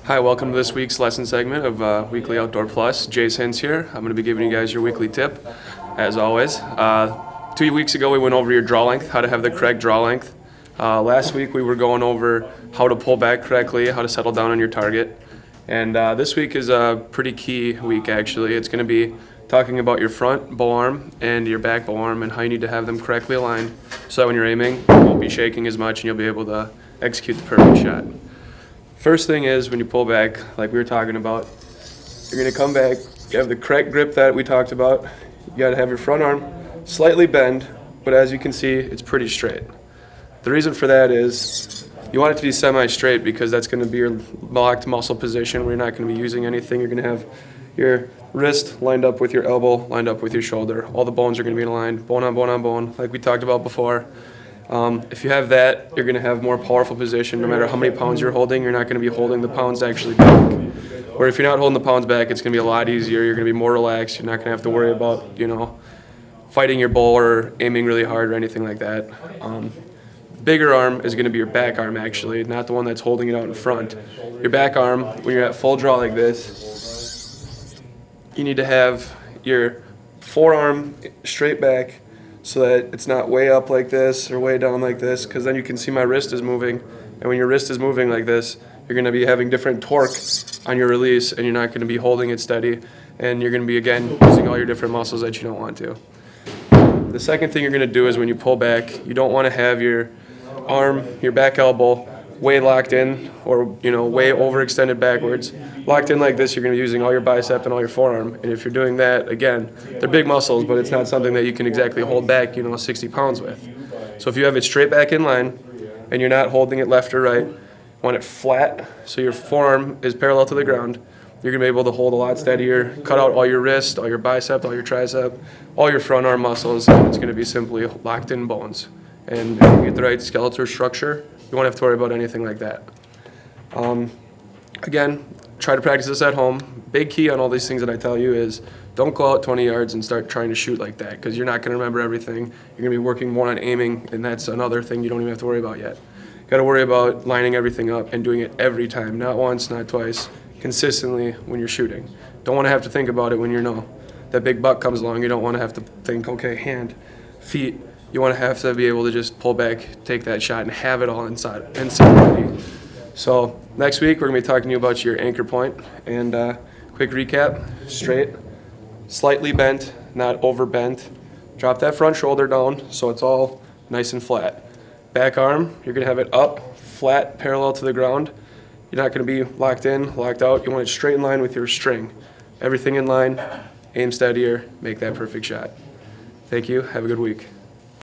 Hi, welcome to this week's lesson segment of Weekly Outdoor Plus. Jase Hintz here. I'm going to be giving you guys your weekly tip, as always. 2 weeks ago we went over your draw length, how to have the correct draw length. Last week we were going over how to pull back correctly, how to settle down on your target. And this week is a pretty key week actually. It's going to be talking about your front bow arm and your back bow arm and how you need to have them correctly aligned so that when you're aiming you won't be shaking as much and you'll be able to execute the perfect shot. First thing is when you pull back, like we were talking about, you're going to come back, you have the correct grip that we talked about. You got to have your front arm slightly bend, but as you can see, it's pretty straight. The reason for that is you want it to be semi-straight because that's going to be your locked muscle position where you're not going to be using anything. You're going to have your wrist lined up with your elbow, lined up with your shoulder. All the bones are going to be aligned, bone on bone on bone, like we talked about before. If you have that, you're going to have more powerful position. No matter how many pounds you're holding, you're not going to be holding the pounds actually back. Or if you're not holding the pounds back, it's going to be a lot easier. You're going to be more relaxed. You're not going to have to worry about, fighting your bow or aiming really hard or anything like that. Bigger arm is going to be your back arm actually, not the one that's holding it out in front. Your back arm, when you're at full draw like this, you need to have your forearm straight back so that it's not way up like this or way down like this, because then you can see my wrist is moving, and when your wrist is moving like this, you're going to be having different torque on your release and you're not going to be holding it steady, and you're going to be again using all your different muscles that you don't want to. The second thing you're going to do is when you pull back, you don't want to have your arm, your back elbow way locked in or way overextended backwards. Locked in like this, you're going to be using all your bicep and all your forearm, and if you're doing that, again, they're big muscles, but it's not something that you can exactly hold back 60 pounds with. So if you have it straight back in line and you're not holding it left or right, you want it flat so your forearm is parallel to the ground, you're going to be able to hold a lot steadier, cut out all your wrist, all your bicep, all your tricep, all your front arm muscles, and it's going to be simply locked in bones. And if you get the right skeletal structure, you won't have to worry about anything like that. Again, try to practice this at home. Big key on all these things that I tell you is don't go out 20 yards and start trying to shoot like that, because you're not going to remember everything. You're going to be working more on aiming, and that's another thing you don't even have to worry about yet. You got to worry about lining everything up and doing it every time, not once, not twice, consistently when you're shooting. Don't want to have to think about it when that big buck comes along. You don't want to have to think, okay, hand, feet. You want to have to be able to just pull back, take that shot, and have it all inside ready. So next week we're going to be talking to you about your anchor point. And quick recap: straight, slightly bent, not over bent. Drop that front shoulder down so it's all nice and flat. Back arm, you're going to have it up, flat, parallel to the ground. You're not going to be locked in, locked out. You want it straight in line with your string. Everything in line, aim steadier, make that perfect shot. Thank you. Have a good week.